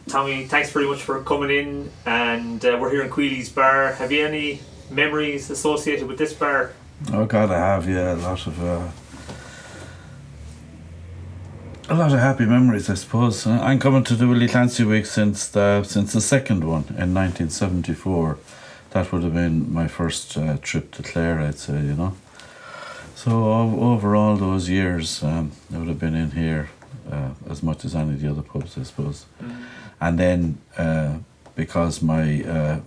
Tommy, thanks very much for coming in, and we're here in Queally's bar. Have you any memories associated with this bar? Oh God, I have, yeah, a lot of happy memories, I suppose. I'm coming to the Willie Clancy week since the second one in 1974. That would have been my first trip to Clare, I'd say, you know. So over all those years, I would have been in here as much as any of the other pubs, I suppose. And then because my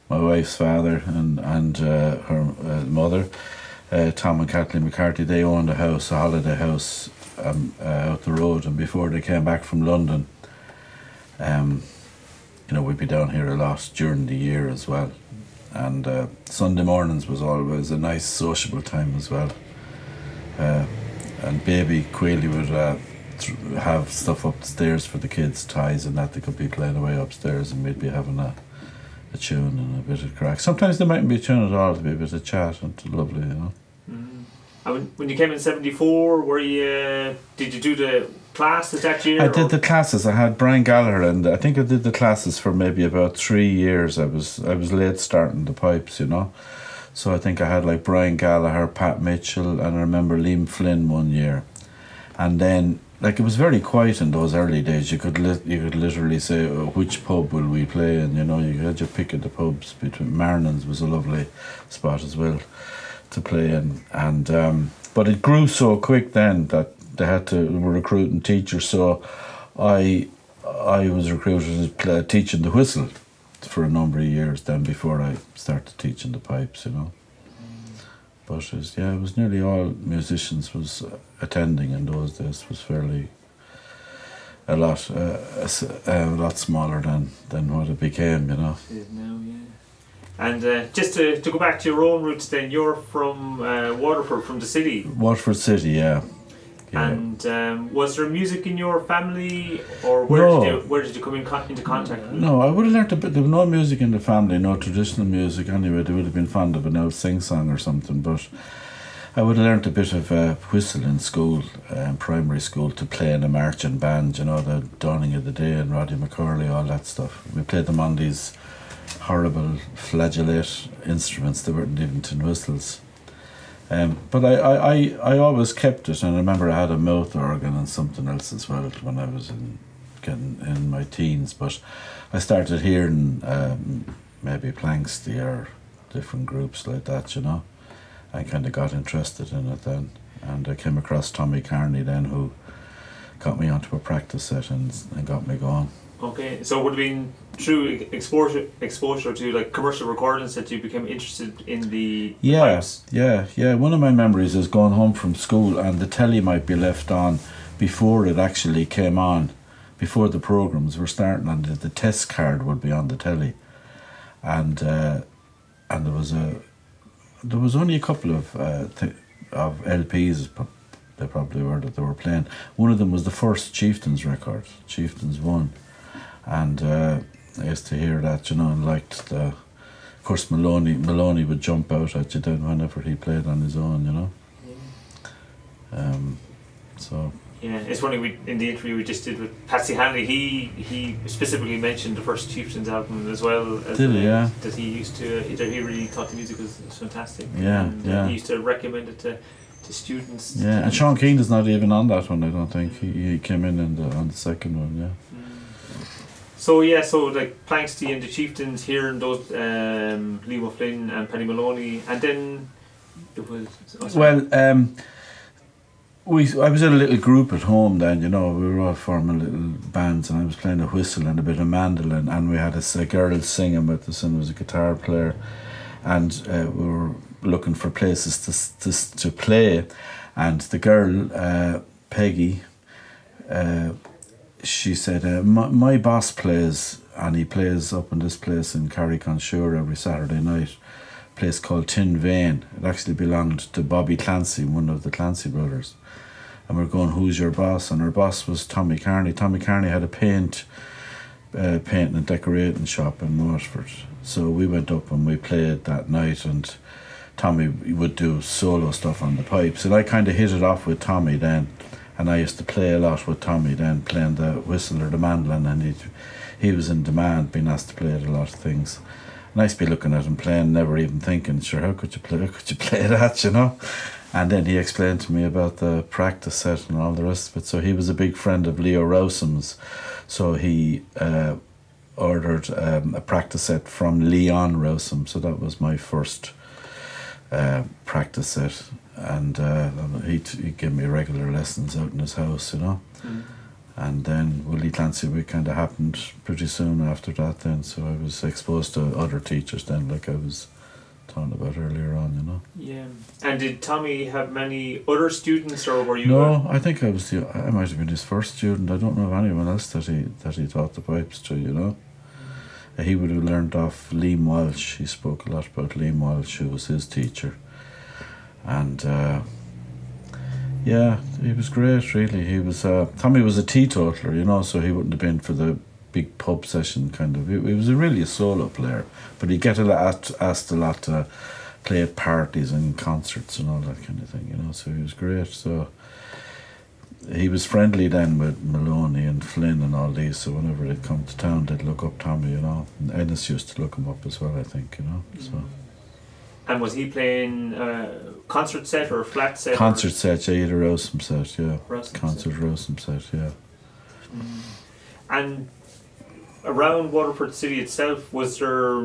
wife's father and her mother, Tom and Jacqueline McCarthy, they owned a holiday house out the road, and before they came back from London, we'd be down here a lot during the year as well. And Sunday mornings was always a nice sociable time as well. And baby Queally would have stuff upstairs for the kids, ties and that. They could be playing away upstairs, and we'd be having a tune and a bit of crack. Sometimes there mightn't be a tune at all, to be a bit of chat, and lovely, you know. And when you came in 74, did you do the classes that year? I did the classes. I had Brian Gallagher, and I think I did the classes for maybe about 3 years. I was late starting the pipes, you know. So I think I had like Brian Gallagher, Pat Mitchell, and I remember Liam Flynn one year. And then, like, it was very quiet in those early days. You could literally say, which pub will we play? And, you know, you had your pick of the pubs. Between Marnan's was a lovely spot as well to play in. And but it grew so quick then that they were recruiting teachers. So I was recruited as teaching the whistle for a number of years then before I started teaching the pipes, you know. But it was nearly all musicians was attending in those days. It was fairly a lot smaller than what it became, you know. It is now, yeah. And just to go back to your own roots then, you're from Waterford, from the city. Waterford City, yeah. And was there music in your family, or where did you come into contact with it? No, I would have learnt a bit. There was no music in the family, no traditional music anyway. They would have been fond of an old sing-song or something, but I would have learnt a bit of whistle in school, primary school, to play in a marching band, you know, the Dawning of the Day and Roddy McCurley, all that stuff. We played them on these horrible flageolate instruments. They weren't even tin whistles. But I always kept it, and I remember I had a mouth organ and something else as well when I was getting in my teens. But I started hearing maybe Planksty or different groups like that, you know. I kind of got interested in it then, and I came across Tommy Kearney then, who got me onto a practice set and got me going. Okay, so it would have been through exposure to like commercial recordings that you became interested in the pipes? Yeah. One of my memories is going home from school and the telly might be left on before it actually came on, before the programmes were starting, and the test card would be on the telly, and there was only a couple of LPs. They probably were that they were playing. One of them was the first Chieftains record, Chieftains 1. And I used to hear that, you know, and liked of course Maloney would jump out at you then whenever he played on his own, you know. So. Yeah, it's funny, in the interview we just did with Patsy Hanley, he specifically mentioned the first Chieftains album as well. Did he, yeah? That he used to, he really thought the music was fantastic. Yeah, and he used to recommend it to students. Yeah, and Sean Keane is not even on that one, I don't think. He came in on the second one, yeah. So like Planksty and the Chieftains, hearing those Liam O'Flynn and Penny Maloney, and then it was... I was in a little group at home then, you know. We were all forming little bands, and I was playing a whistle and a bit of mandolin, and we had a girl singing with us, and there was a guitar player, and we were looking for places to play, and the girl, Peggy, she said, my boss plays, and he plays up in this place in Carrick-on-Suir every Saturday night, a place called Tin Vein. It actually belonged to Bobby Clancy, one of the Clancy brothers. And we're going, who's your boss? And her boss was Tommy Kearney. Tommy Kearney had a painting and decorating shop in Waterford. So we went up and we played that night, and Tommy would do solo stuff on the pipes. And I kind of hit it off with Tommy then. And I used to play a lot with Tommy then, playing the whistle or the mandolin, and he was in demand, being asked to play at a lot of things. And I used to be looking at him playing, never even thinking, sure, how could you play that, you know? And then he explained to me about the practice set and all the rest of it. So he was a big friend of Leo Rowsom's. So he ordered a practice set from Leon Rowsom. So that was my first practice set. And he gave me regular lessons out in his house, you know. Mm. And then Willie Clancy, we kind of happened pretty soon after that then. So I was exposed to other teachers then, like I was talking about earlier on, you know. Yeah. And did Tommy have many other students, or were you? No, I think I might have been his first student. I don't know of anyone else that he taught the pipes to, you know. He would have learned off Liam Walsh. He spoke a lot about Liam Walsh, who was his teacher. And yeah, he was great, really. He was Tommy was a teetotaler, you know, so he wouldn't have been for the big pub session kind of. He was really a solo player, but he'd get asked a lot to play at parties and concerts and all that kind of thing, you know. So he was great. So he was friendly then with Maloney and Flynn and all these. So whenever they'd come to town, they'd look up Tommy, you know. And Ennis used to look him up as well, I think, you know. Mm-hmm. So. And was he playing concert set or flat set? Concert set, yeah, either Rowsome set, yeah. Concert Rowsome set, yeah. Mm. And around Waterford City itself, was there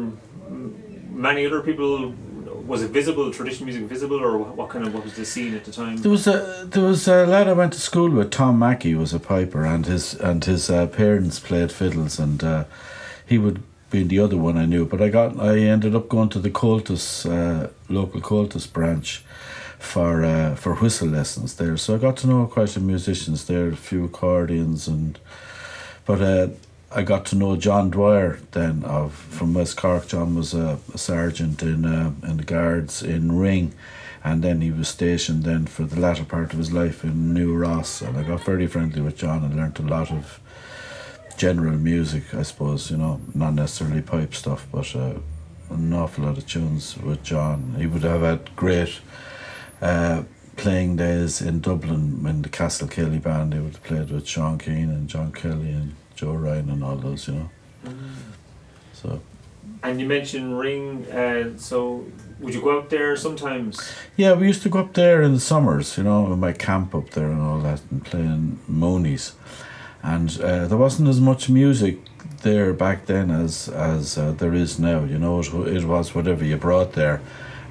many other people? Was it visible, traditional music visible, or what was the scene at the time? There was a lad I went to school with, Tom Mackey, was a piper, and his parents played fiddles, and he would be the other one I knew. But I ended up going to the Cultus, local Cultus branch for whistle lessons there. So I got to know quite a few musicians there, a few accordions, but I got to know John Dwyer then from West Cork. John was a sergeant in the Guards in Ring, and then he was stationed then for the latter part of his life in New Ross, and I got very friendly with John and learnt a lot of general music, I suppose, you know, not necessarily pipe stuff, but an awful lot of tunes with John. He would have had great playing days in Dublin in the Castle Kelly band. He would have played with Sean Keane and John Kelly and Joe Ryan and all those, you know. Mm. So. And you mentioned Ring, so would you go out there sometimes? Yeah, we used to go up there in the summers, you know, with my camp up there and all that, and playing Monies. And there wasn't as much music there back then as there is now, you know. It was whatever you brought there,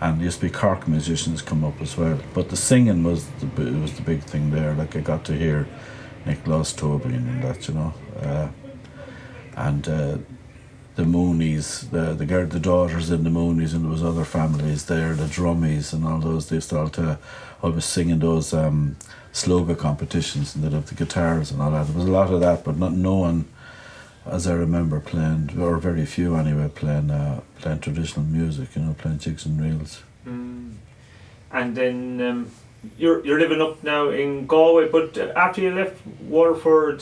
and there used to be Cork musicians come up as well. But the singing was the big thing there. Like I got to hear Nicholas Tobin and that, you know, and the Moonies, the daughters in the Moonies, and there was other families there, the Drummies and all those. They used to always singing those slogan competitions, and they'd have the guitars and all that. There was a lot of that, but no one, as I remember, playing, or very few anyway, playing traditional music, you know, playing jigs and reels. Mm. And then you're living up now in Galway, but after you left Waterford,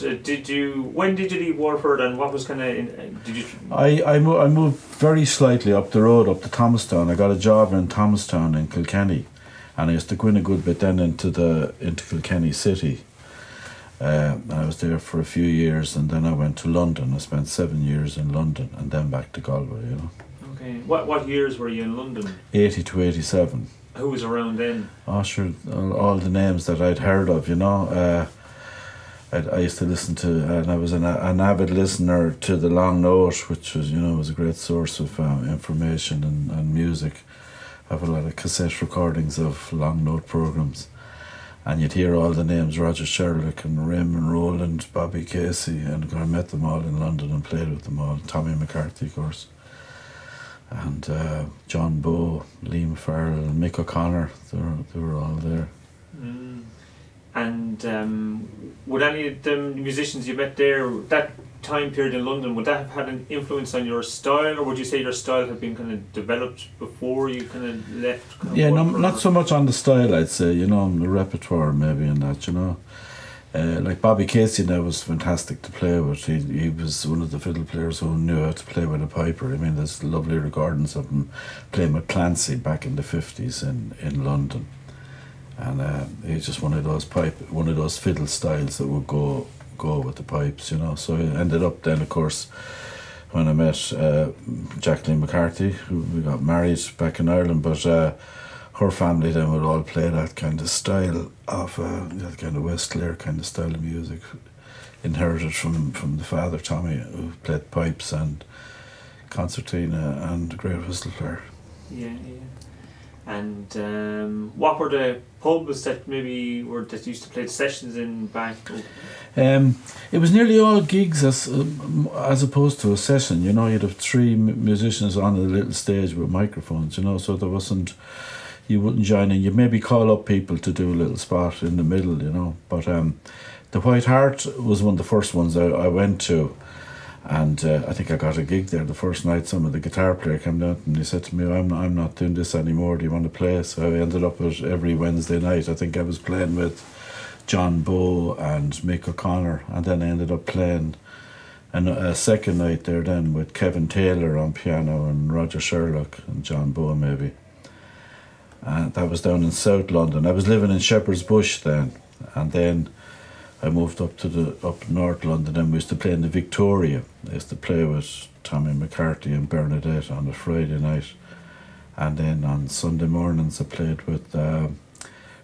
when did you leave Waterford, and what was did you? I moved very slightly up the road, up to Thomastown. I got a job in Thomastown in Kilkenny, and I used to go in a good bit then into Kilkenny City. And I was there for a few years, and then I went to London. I spent 7 years in London, and then back to Galway, you know. Okay. What years were you in London? 80 to 87. Who was around then? Oh, sure, all the names that I'd heard of, you know. I used to listen to, and I was an avid listener to the Long Note, which was, you know, was a great source of information and music. I have a lot of cassette recordings of Long Note programs, and you'd hear all the names: Roger Sherlock and Raymond Rowland, Bobby Casey, and I met them all in London and played with them all. Tommy McCarthy, of course. And John Bowe, Liam Farrell, and Mick O'Connor, they were all there. Mm. And would any of the musicians you met there, that time period in London, would that have had an influence on your style, or would you say your style had been kind of developed before you kind of left? Yeah, not so much on the style, I'd say, you know, on the repertoire maybe and that, you know. Like Bobby Casey now was fantastic to play with. He was one of the fiddle players who knew how to play with a piper. I mean, there's lovely recordings of him playing with Clancy back in the 50s in London. And he's just one of those fiddle styles that would go go with the pipes, you know. So I ended up then, of course, when I met Jacqueline McCarthy, who we got married back in Ireland, but her family then would all play that kind of style of, that kind of West Clare kind of style of music, inherited from the father, Tommy, who played pipes and concertina and a great whistle player. Yeah. And what were the pubs that that used to play the sessions in back? It was nearly all gigs as opposed to a session. You know, you'd have three musicians on a little stage with microphones. You know, so there wasn't. You wouldn't join in. You'd maybe call up people to do a little spot in the middle. You know, but the White Hart was one of the first ones I went to. And I think I got a gig there the first night. Some of the guitar player came down and he said to me, I'm not doing this anymore, do you want to play? So I ended up at every Wednesday night. I think I was playing with John Bowe and Mick O'Connor, and then I ended up playing a second night there then with Kevin Taylor on piano and Roger Sherlock and John Bowe maybe. And that was down in South London. I was living in Shepherd's Bush then, and then I moved up North London, and we used to play in the Victoria. I used to play with Tommy McCarthy and Bernadette on a Friday night, and then on Sunday mornings I played with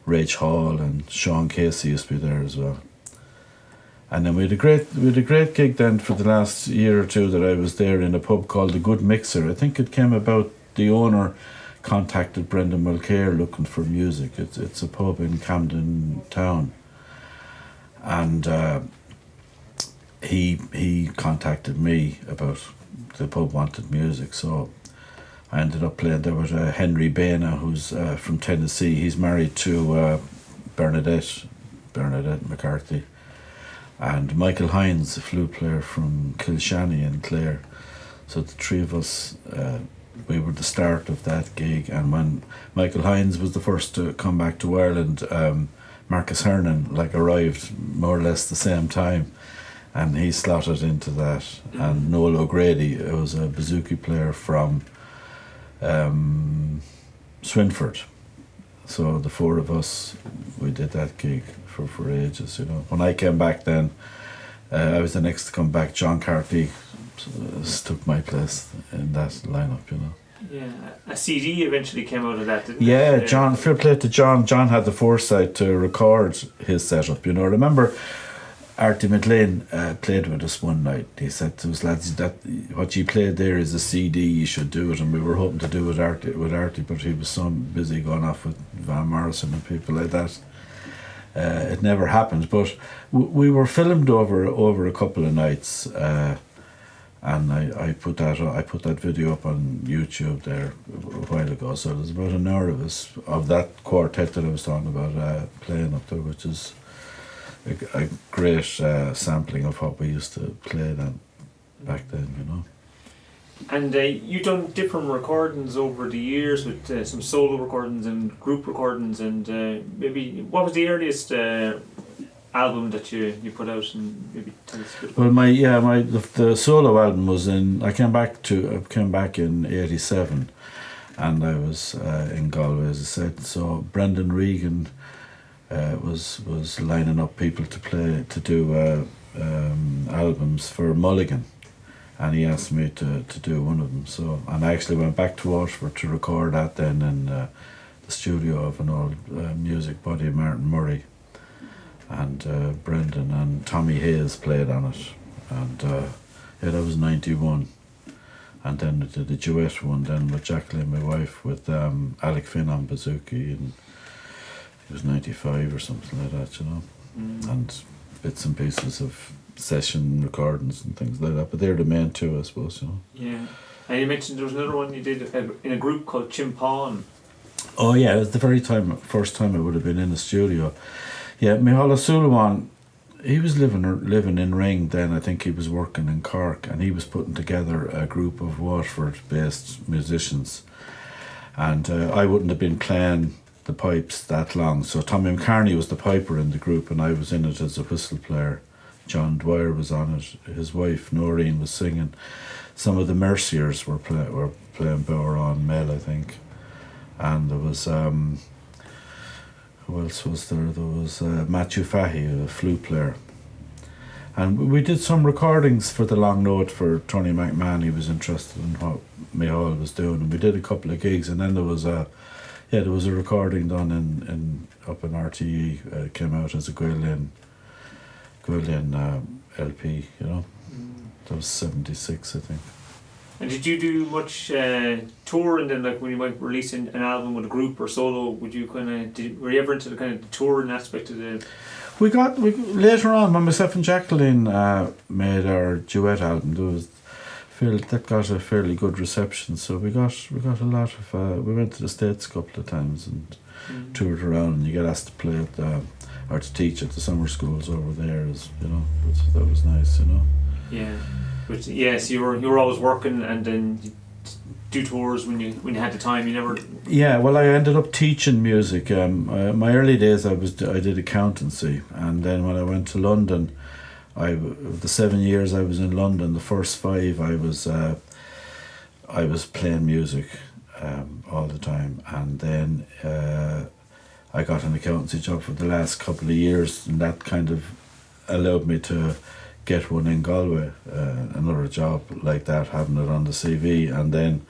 Rach Hall, and Sean Casey used to be there as well. And then we had a great gig then for the last year or two that I was there in a pub called the Good Mixer. I think it came about, the owner contacted Brendan Mulcair looking for music. It's a pub in Camden Town. And he contacted me about the pub wanted music, so I ended up playing there with Henry Baina, who's from Tennessee. He's married to Bernadette McCarthy, and Michael Hines, a flute player from Kilshanny in Clare. So the three of us, we were the start of that gig. And when Michael Hines was the first to come back to Ireland, Marcus Hernan arrived more or less the same time, and he slotted into that. And Noel O'Grady, it was a bouzouki player from Swinford. So the four of us, we did that gig for ages, you know. When I came back then, I was the next to come back. John Carty took my place in that lineup, you know. Yeah, a CD eventually came out of that, didn't it? Yeah, John, fair play to John. John had the foresight to record his setup, you know. I remember Artie McLean played with us one night. He said to us, lads, that what you played there is a CD, you should do it. And we were hoping to do it with Artie, but he was so busy going off with Van Morrison and people like that. It never happened, but we were filmed over a couple of nights. And I put that video up on YouTube there a while ago. So there's about an hour of that quartet that I was talking about playing up there, which is a great sampling of what we used to play then back then, you know. And you've done different recordings over the years with some solo recordings and group recordings, and maybe what was the earliest album that you put out, and maybe tell us a bit about the solo album was I came back in '87, and I was in Galway, as I said. So Brendan Regan was lining up people to do albums for Mulligan, and he asked me to do one of them. So, and I actually went back to Waterford to record that then in the studio of an old music buddy, Martin Murray. And Brendan and Tommy Hayes played on it, and that was 91. And then I did a duet one then with Jacqueline, my wife, with Alec Finn on bouzouki, and it was 95 or something like that, you know. And bits and pieces of session recordings and things like that, but they're the main two, I suppose, you know. Yeah. And you mentioned there was another one you did in a group called Chimpon. Oh yeah, it was the first time I would have been in the studio. Yeah, Micheál O'Sullivan, he was living in Ring then. I think he was working in Cork, and he was putting together a group of Waterford-based musicians. And I wouldn't have been playing the pipes that long. So Tommy McCarney was the piper in the group, and I was in it as a whistle player. John Dwyer was on it. His wife Noreen was singing. Some of the Merciers were playing Bowron Mel, I think. And there was who else was there? There was Matthew Fahy, a flute player. And we did some recordings for the long note for Tony McMahon. He was interested in what Micheál was doing, and we did a couple of gigs. And then there was a recording done in up in RTE. Came out as a Uilleann LP. You know, that was 76, I think. And did you do much tour, and then like when you might release an album with a group or solo, would you were you ever into the kind of the touring aspect of the? We later on when myself and Jacqueline made our duet album. That got a fairly good reception. So we got a lot of. We went to the States a couple of times and toured around, and you get asked to play at or to teach at the summer schools over there, as you know. But that was nice, you know. Yeah. But yes, you were always working, and then you do tours when you had the time. You never. Yeah, well, I ended up teaching music. My early days, I did accountancy, and then when I went to London, the 7 years I was in London, the first 5 I was playing music all the time, and then I got an accountancy job for the last couple of years, and that kind of allowed me to get one in Galway, another job like that, having it on the CV, and then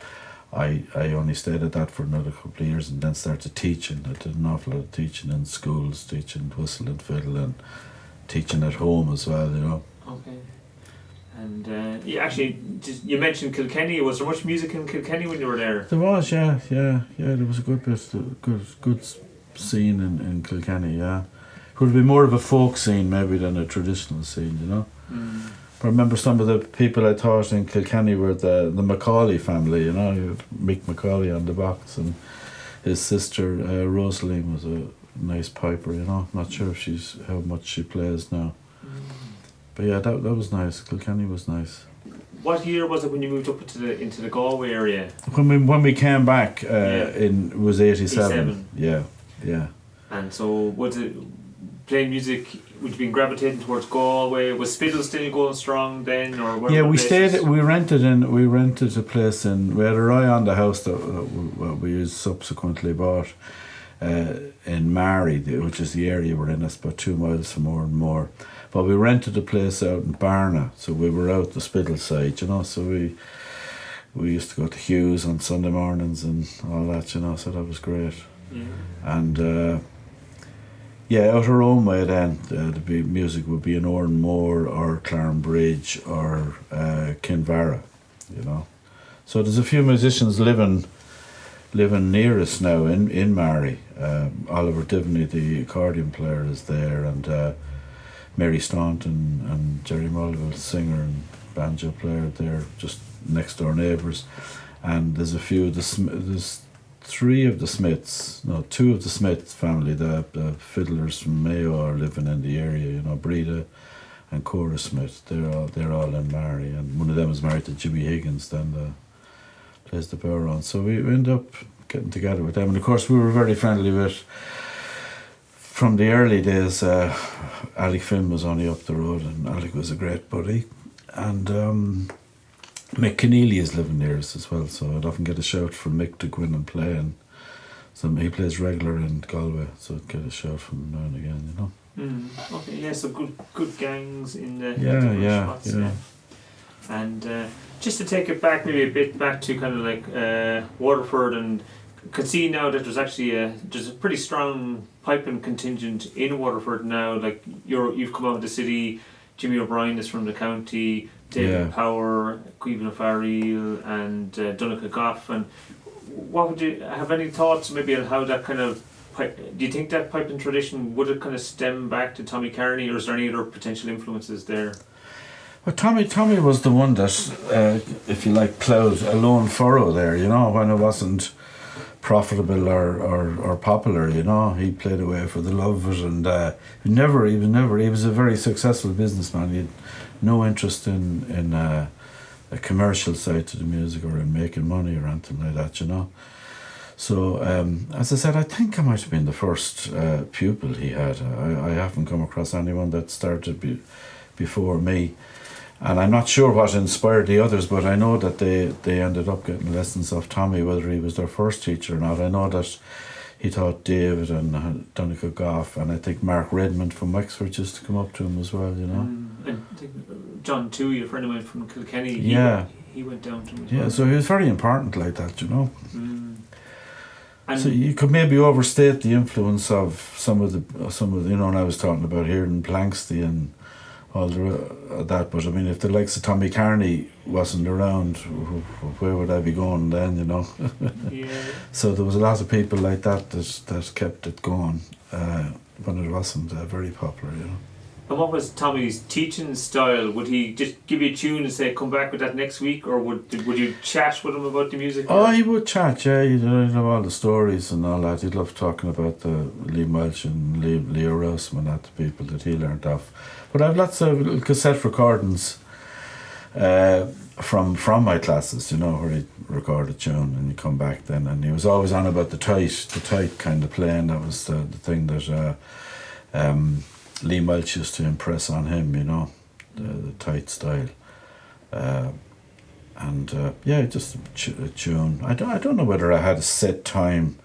I only stayed at that for another couple of years, and then started teaching. I did an awful lot of teaching in schools, teaching whistle and fiddle, and teaching at home as well, you know. Okay. And you mentioned Kilkenny. Was there much music in Kilkenny when you were there? There was, yeah. There was a good bit, good scene in Kilkenny, yeah. It would be more of a folk scene maybe than a traditional scene, you know. But I remember some of the people I taught in Kilkenny were the Macaulay family, you know. You have Mick Macaulay on the box, and his sister Rosaline was a nice piper, you know. I'm not sure if how much she plays now. But yeah, that was nice. Kilkenny was nice. What year was it when you moved up into the Galway area? When we came back, it was 87. 87. Yeah. And so was it playing music? Would you been gravitating towards Galway? Was Spiddle still going strong then, or? Yeah, we stayed. We rented a place we had a eye on the house that we subsequently bought in Mary, which is the area we're in. It's about 2 miles from Moore. But we rented a place out in Barna, so we were out the Spiddle side, you know. So we used to go to Hughes on Sunday mornings and all that, you know. So that was great. Yeah. And out our own way then, the music would be in Oranmore or Clarenbridge or Kinvara, you know. So there's a few musicians living near us now in Mary. Oliver Divney, the accordion player, is there, and Mary Staunton and Jerry Mulville, singer and banjo player, they're just next door neighbours. And there's a few, there's 2 of the Smith family, the fiddlers from Mayo are living in the area, you know, Breda and Cora Smith, they're all in Mary, and one of them is married to Jimmy Higgins, then plays the bodhrán. So we end up getting together with them, and of course we were very friendly with, from the early days, Alec Finn was only up the road, and Alec was a great buddy, and Mick Keneally is living near us as well, so I'd often get a shout from Mick to go in and play, and so he plays regular in Galway, so I'd get a shout from him now and again, you know. Okay, yeah, so good gangs in the spots, yeah. And just to take it back maybe a bit back to kind of like Waterford, and can see now that there's actually there's a pretty strong piping contingent in Waterford now. Like you've come out of the city. Jimmy O'Brien is from the county. David Power, Píobairí, and Donncha Goff. And what would you have any thoughts maybe on how that kind of do you think that piping tradition would it kind of stem back to Tommy Kearney, or is there any other potential influences there? Well, Tommy was the one that, if you like, ploughed a lone furrow there, you know, when it wasn't profitable or popular, you know. He played away for the love of it, and he was a very successful businessman. He had no interest in a commercial side to the music or in making money or anything like that, you know. So, as I said, I think I might have been the first pupil he had. I haven't come across anyone that started before me. And I'm not sure what inspired the others, but I know that they ended up getting lessons off Tommy, whether he was their first teacher or not. I know that he taught David and Donegal Goff, and I think Mark Redmond from Wexford used to come up to him as well, you know. And I think John Toohey, a friend of mine from Kilkenny, he went down to him as well. So he was very important like that, you know. And so you could maybe overstate the influence of some of the, you know, and I was talking about here in Planksty and all that, but I mean, if the likes of Tommy Kearney wasn't around, where would I be going then, you know? So there was a lot of people like that kept it going when it wasn't very popular, you know. And what was Tommy's teaching style? Would he just give you a tune and say, come back with that next week? Or would you chat with him about the music? Oh, he would chat, yeah. He'd know all the stories and all that. He'd love talking about the Liam Welch and Leo Rossum and that, the people that he learnt off. But I have lots of little cassette recordings from my classes, you know, where he'd record a tune and he'd come back then. And he was always on about the tight kind of playing. That was the thing that Liam Welch used to impress on him, you know, the tight style. Just a tune. I don't know whether I had a set time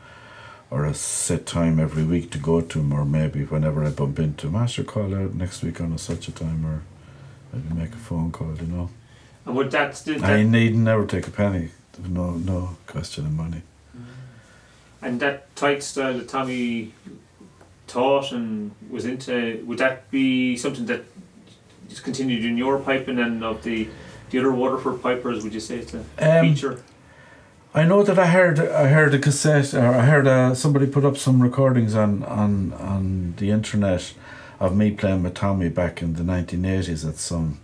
every week to go to him, or maybe whenever I bump into him, I should call out next week on such a time, or maybe make a phone call, you know. And would that I need never take a penny. No question of money. And that tight style that Tommy taught and was into, would that be something that just continued in your piping and of the other Waterford pipers? Would you say it's a feature? I know that I heard a cassette, or I heard somebody put up some recordings on the internet of me playing with Tommy back in the 1980s at some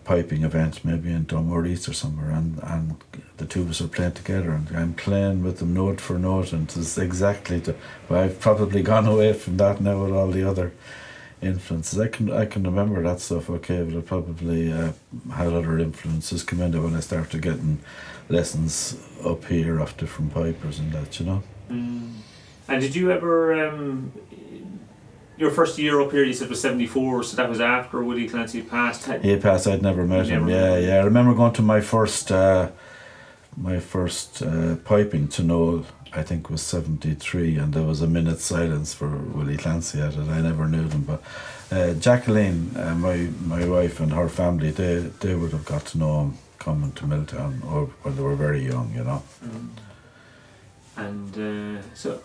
piping event, maybe in Dunmore East or somewhere, and the two of us are playing together, and I'm playing with them note for note, and it's exactly but I've probably gone away from that now with all the other influences. I can remember that stuff okay, but I probably had other influences come in there when I started getting lessons up here off different pipers and that, you know. And did you ever your first year up here, you said, was 74, so that was after Willie Clancy passed. He passed. I'd never met him. Yeah. I remember going to my first piping to Noel, I think was 73, and there was a minute's silence for Willie Clancy at it. I never knew them, but Jacqueline, my wife and her family, they would have got to know him coming to Miltown, or when they were very young, you know. And so,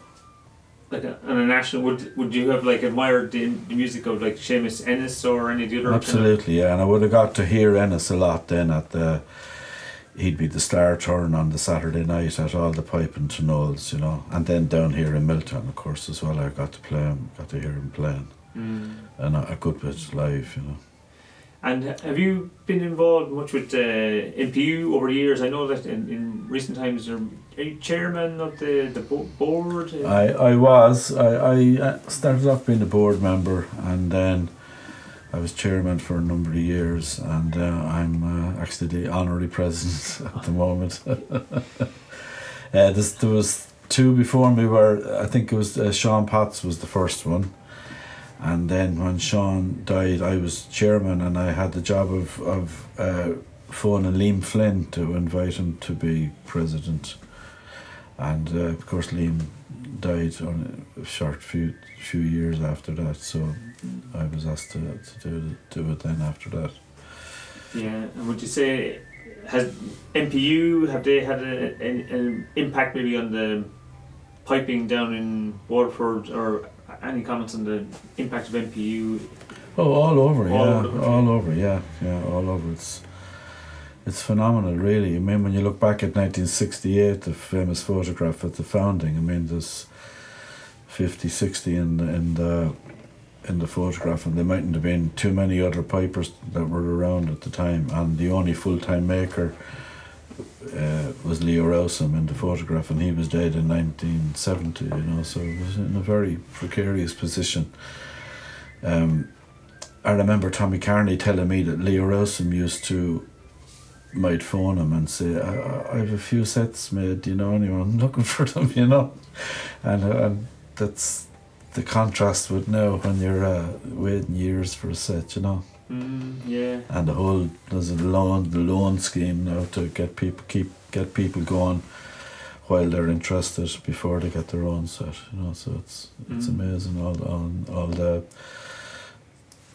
like on a national, would you have like admired the music of like Séamus, Ennis, or any of the other? Absolutely, yeah. And I would have got to hear Ennis a lot then he'd be the star turn on the Saturday night at all the piping to Knowles, you know. And then down here in Miltown, of course, as well, I got to hear him playing. And a good bit live, you know. And have you been involved much with MPU over the years? I know that in recent times, are you chairman of the board? I was. I started off being a board member, and then I was chairman for a number of years, and I'm actually the honorary president at the moment. There was two before me where I think it was Sean Potts was the first one. And then when Sean died, I was chairman, and I had the job of phoning Liam Flynn to invite him to be president. And of course Liam died on a short few years after that, so I was asked to do it then after that. Yeah, and would you say, has MPU, have they had an impact maybe on the piping down in Waterford, or any comments on the impact of MPU? Oh, all over, all over. It's phenomenal, really. I mean, when you look back at 1968, the famous photograph at the founding, I mean, there's 50, 60 in the photograph, and there mightn't have been too many other pipers that were around at the time, and the only full-time maker was Leo Rossum in the photograph, and he was dead in 1970, you know, so it was in a very precarious position. I remember Tommy Kearney telling me that Leo Rossum might phone him and say, I have a few sets made, you know, anyone looking for them, you know, and that's the contrast with now when you're waiting years for a set, you know. Yeah. And there's the loan scheme now to get people going while they're interested before they get their own set, you know. So it's amazing all the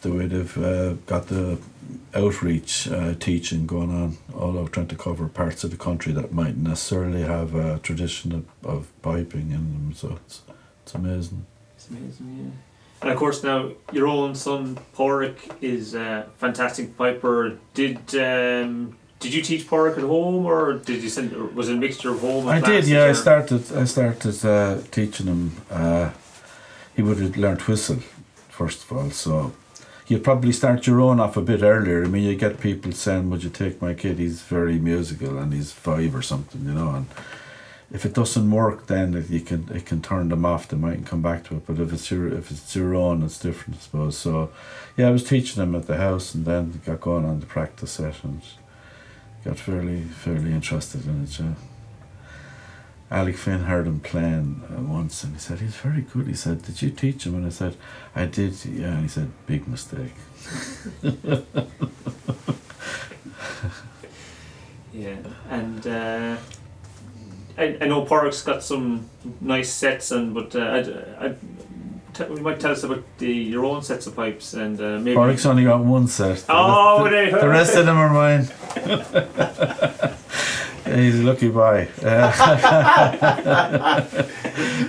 way they've got the outreach teaching going on all over, trying to cover parts of the country that mightn't necessarily have a tradition of piping in them. So it's amazing. It's amazing, yeah. And of course now your own son Pádraig is a fantastic piper. Did you teach Pádraig at home, or did you send? Or was it a mixture of home and I classes? did, yeah. Or? I started teaching him. He would have learnt whistle first of all, so you'd probably start your own off a bit earlier. I mean, you get people saying, "Would you take my kid? He's very musical and he's 5 or something," you know. And if it doesn't work, then it can turn them off. They mightn't come back to it. But if it's your own, it's different, I suppose. So, yeah, I was teaching him at the house, and then got going on the practice set, and got fairly interested in it. Yeah. Alec Finn heard him playing once, and he said, "He's very good." He said, "Did you teach him?" And I said, "I did." Yeah, and he said, "Big mistake." Yeah, and I know Pádraig's got some nice sets, but you might tell us about your own sets of pipes, and maybe. Pádraig's only got one set. The rest of them are mine. He's a lucky boy.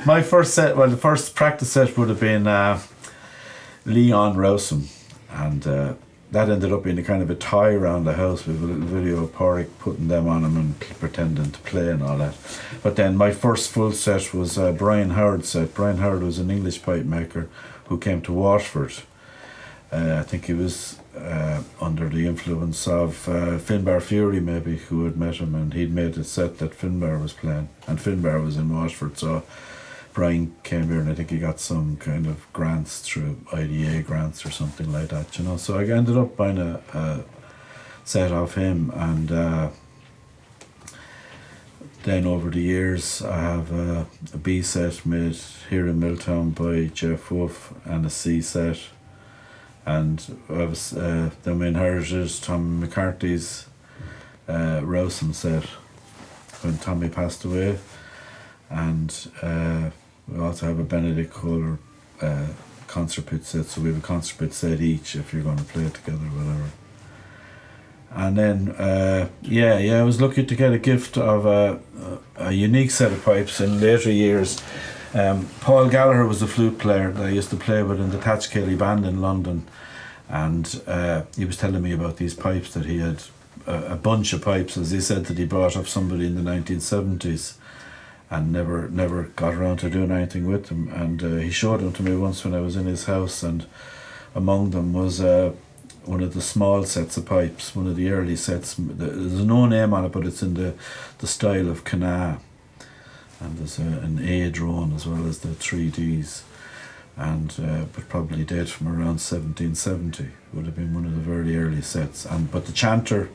My first set, the first practice set would have been Leon Rowsome, and that ended up being a kind of a tie around the house with a little video of Pádraig putting them on him and pretending to play and all that. But then my first full set was Brian Howard's set. Brian Howard was an English pipe maker who came to Waterford. I think he was under the influence of Finbar Fury, maybe, who had met him, and he'd made a set that Finbar was playing, and Finbar was in Waterford, so Brian came here, and I think he got some kind of grants through IDA grants or something like that, you know. So I ended up buying a set of him, and then over the years I have a B set made here in Miltown by Jeff Wolfe, and a C set. And I was then we inherited Tommy McCarthy's Rowsome set when Tommy passed away, and we also have a Benedict Kohler concert pit set. So we have a concert pit set each if you're going to play it together, whatever. And then I was lucky to get a gift of a unique set of pipes in later years. Paul Gallagher was the flute player that I used to play with in the Queally band in London, and he was telling me about these pipes that he had, a bunch of pipes, as he said, that he bought off somebody in the 1970s and never got around to doing anything with them, and he showed them to me once when I was in his house, and among them was one of the small sets of pipes, one of the early sets. There's no name on it, but it's in the style of Cana. And there's an A drone as well as the 3Ds, and but probably date from around 1770 would have been one of the very early sets. But the chanter,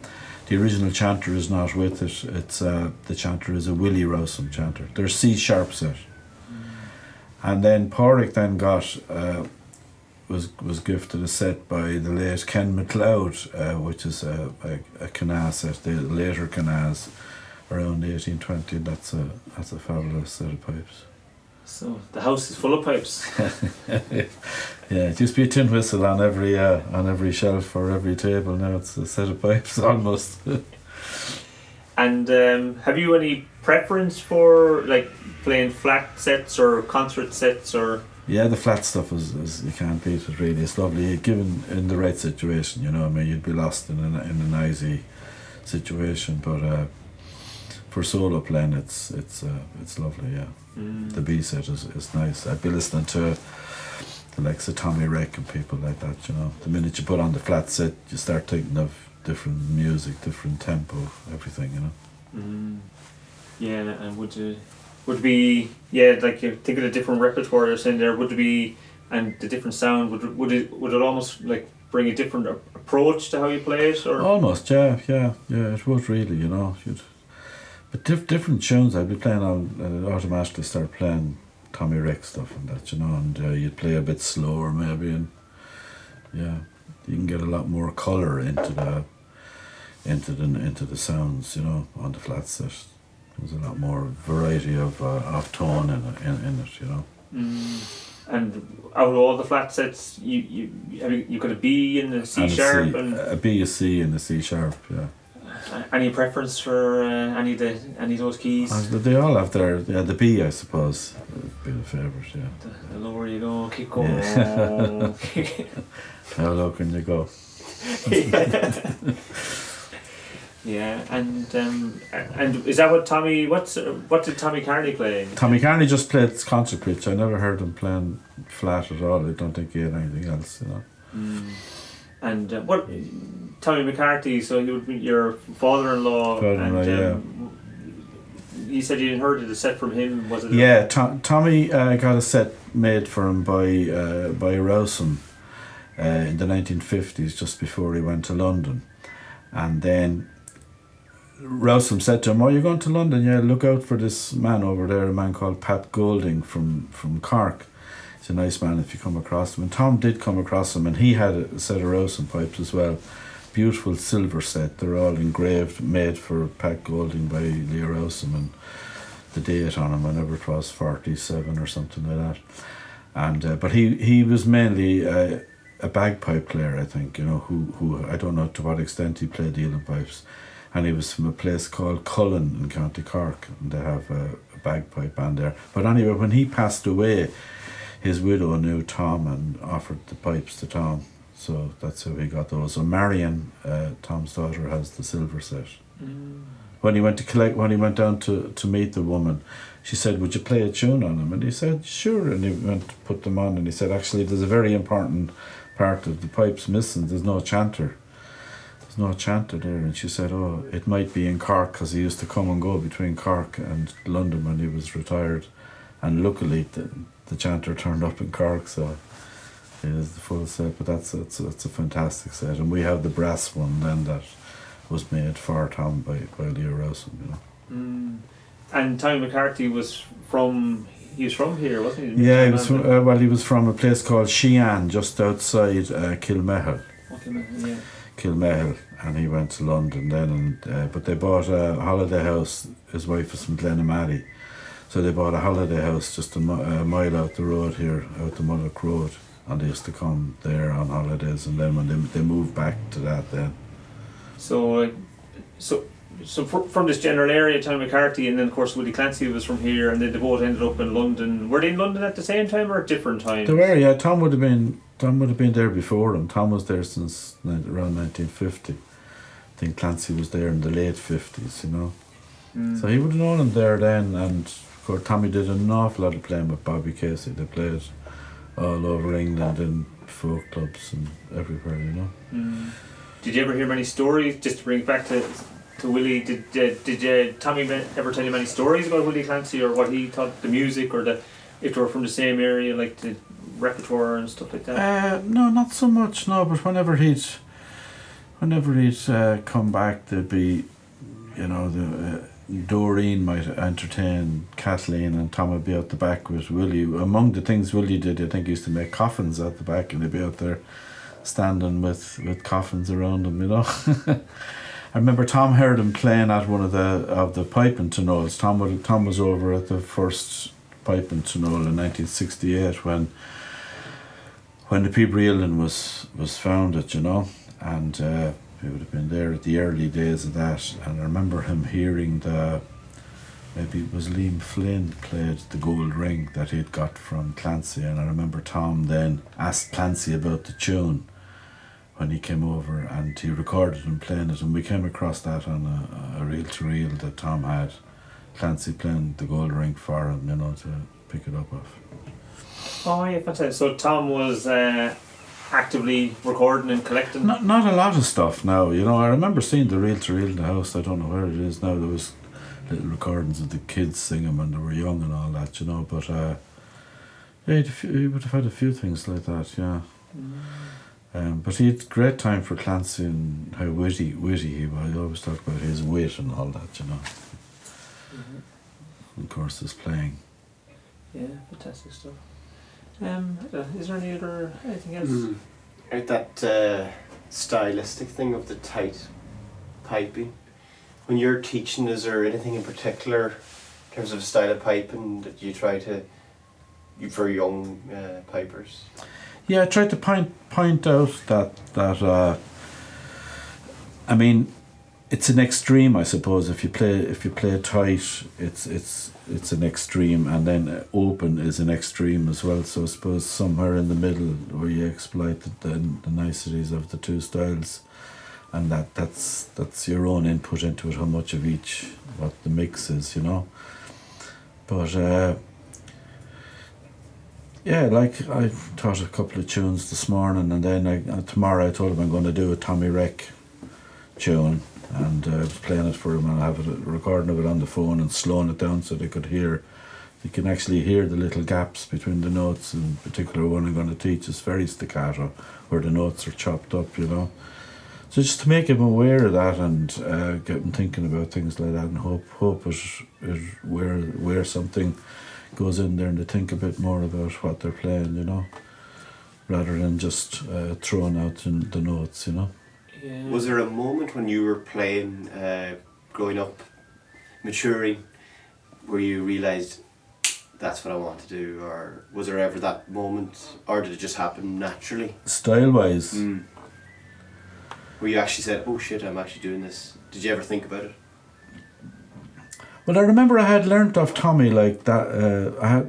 the original chanter, is not with it. It's the chanter is a Willie Rowsome chanter. They're C sharp set, and then Pádraig then got was gifted a set by the late Ken MacLeod, which is a Cana set, the later Canas. Around 1820, that's a fabulous set of pipes. So the house is full of pipes. Yeah, it used to be a tin whistle on every shelf or every table. Now it's a set of pipes almost. And have you any preference for like playing flat sets or concert sets or? Yeah, the flat stuff is you can't beat it really. It's lovely, given in the right situation. You know, I mean, you'd be lost in a noisy situation, but. For solo playing, it's lovely, yeah. The B set is nice. I'd be listening to the likes of Tommy Reck and people like that, you know. The minute you put on the flat set, you start thinking of different music, different tempo, everything, you know. Yeah, and would it be, like you think of the different repertoire you're saying there, would it be, and the different sound, would it almost like bring a different approach to how you play it, or? Almost, yeah, it would really, you know. But different tunes, I'd be playing on, automatically start playing Tommy Reck stuff and that, you know, and you'd play a bit slower maybe, and yeah, you can get a lot more colour into the sounds, you know, on the flat set. There's a lot more variety of tone in it, you know. And out of all the flat sets, you got a B in the C sharp and a B, a C, and a C sharp. Yeah. Any preference for any of those keys? They all have the B, I suppose, would be the favourite. Yeah. The lower you go, keep going. Yeah. How low can you go? Yeah, and is that what Tommy? What did Tommy Kearney play? Tommy Kearney just played concert pitch. I never heard him playing flat at all. I don't think he had anything else, you know. And what Tommy McCarthy? So he would be your father-in-law. Yeah. You said you inherited a set from him. Was it? Yeah, Tommy got a set made for him by Rowsome in the 1950s, just before he went to London, and then Rowsome said to him, "Oh, you're going to London? Yeah, look out for this man over there, a man called Pat Golding from Cork. He's a nice man if you come across him." And Tom did come across him, and he had a set of Rowsome pipes as well. Beautiful silver set. They're all engraved, made for Pat Golding by Leo Rowsome, and the date on them, whenever it was, 47 or something like that. And but he was mainly a bagpipe player, I think, you know, who I don't know to what extent he played the Uilleann pipes. And he was from a place called Cullen in County Cork, and they have a bagpipe band there. But anyway, when he passed away, his widow knew Tom and offered the pipes to Tom, so that's how he got those. So Marion, Tom's daughter, has the silver set. When he went down to meet the woman, she said, "Would you play a tune on them?" And he said, "Sure." And he went to put them on, and he said, "Actually, there's a very important part of the pipes missing. There's no chanter. No chanter there." And she said, "Oh, it might be in Cork," because he used to come and go between Cork and London when he was retired, and luckily the chanter turned up in Cork, so it is the full set. But that's a fantastic set, and we have the brass one then that was made for Tom by Leo Rowsome, you know. And Tommy McCarthy was from here, wasn't he? Yeah, he was from, he was from a place called Uilleann, just outside Kilmehel. Okay, yeah. Kilmehel, and he went to London then, and but they bought a holiday house. His wife was from Glenamaddy, so they bought a holiday house just a mile out the road here, out the Mullock Road, and they used to come there on holidays. And then when they moved back to that, then. So from this general area, Tommy McCarthy, and then of course Willie Clancy was from here, and then they both ended up in London. Were they in London at the same time or at different times? They were, yeah. Tom would have been there before him. Tom was there since around 1950. I think Clancy was there in the late 50s, you know. So he would have known him there then, and of course Tommy did an awful lot of playing with Bobby Casey. They played all over England in folk clubs and everywhere, you know. Did you ever hear many stories, just to bring it back to Willie, did Tommy ever tell you many stories about Willie Clancy, or what he thought the music, or if they were from the same area, like the repertoire and stuff like that? No, not so much, no, but whenever he'd come back, there'd be, you know, Doreen might entertain Kathleen, and Tom would be out the back with Willie. Among the things Willie did, I think he used to make coffins out the back, and they'd be out there standing with coffins around them, you know. I remember Tom heard him playing at one of the piping tunnels. Tom was over at the first piping tunnel in 1968 when the Píobairí was founded, you know, and he would have been there at the early days of that. And I remember him hearing maybe it was Liam Flynn played the gold ring that he'd got from Clancy, and I remember Tom then asked Clancy about the tune when he came over, and he recorded him playing it, and we came across that on a reel-to-reel that Tom had Clancy playing the gold ring for him, you know, to pick it up off. Oh yeah, fantastic. So Tom was actively recording and collecting? Not a lot of stuff now, you know. I remember seeing the reel-to-reel in the house. I don't know where it is now. There was little recordings of the kids singing when they were young and all that, you know, but yeah, he would have had a few things like that, yeah. But he had great time for Clancy, and how witty he was. He always talked about his wit and all that, you know. Of course, his playing. Yeah, fantastic stuff. Is there anything else? That stylistic thing of the tight piping. When you're teaching, is there anything in particular in terms of style of piping that you try to, for young pipers? Yeah, I tried to point out that I mean, it's an extreme, I suppose. If you play tight, it's an extreme, and then open is an extreme as well. So I suppose somewhere in the middle where you exploit the niceties of the two styles, and that's your own input into it, how much of each, what the mix is, you know. But yeah, like I taught a couple of tunes this morning, and then tomorrow I told him I'm going to do a Tommy Reck tune, and I was playing it for him, and I have a recording of it on the phone and slowing it down so they could hear. You can actually hear the little gaps between the notes. In particular, one I'm going to teach is very staccato, where the notes are chopped up, you know. So just to make him aware of that, and get him thinking about things like that, and hope it where something goes in there, and they think a bit more about what they're playing, you know, rather than just throwing out in the notes, you know. Yeah. Was there a moment when you were playing, growing up, maturing, where you realised that's what I want to do, or was there ever that moment, or did it just happen naturally? Style-wise? Where you actually said, oh shit, I'm actually doing this. Did you ever think about it? Well, I remember I had learnt off Tommy like that.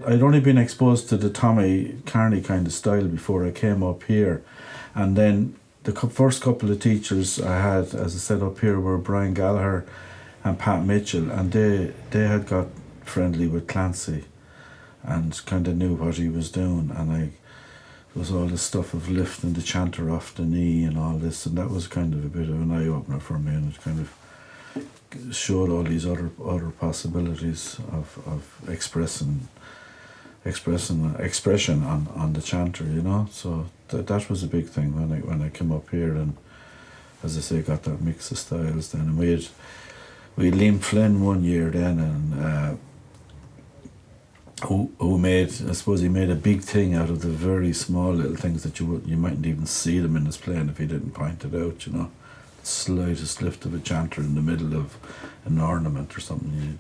I'd only been exposed to the Tommy Kearney kind of style before I came up here, and then the first couple of teachers I had, as I said, up here were Brian Gallagher and Pat Mitchell, and they had got friendly with Clancy and kind of knew what he was doing, and it was all this stuff of lifting the chanter off the knee and all this, and that was kind of a bit of an eye-opener for me, and it kind of showed all these other possibilities of expression on the chanter, you know. So that was a big thing when I came up here, and as I say, got that mix of styles then. And we had Liam Flynn one year then, and who made, I suppose he made a big thing out of the very small little things that you mightn't even see them in his playing if he didn't point it out, you know. Slightest lift of a chanter in the middle of an ornament or something,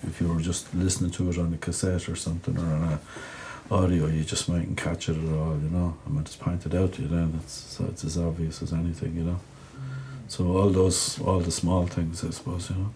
if you were just listening to it on a cassette or something, or on a audio, you just mightn't catch it at all, you know. I might just point it out to you then, it's as obvious as anything, you know. So all the small things, I suppose, you know.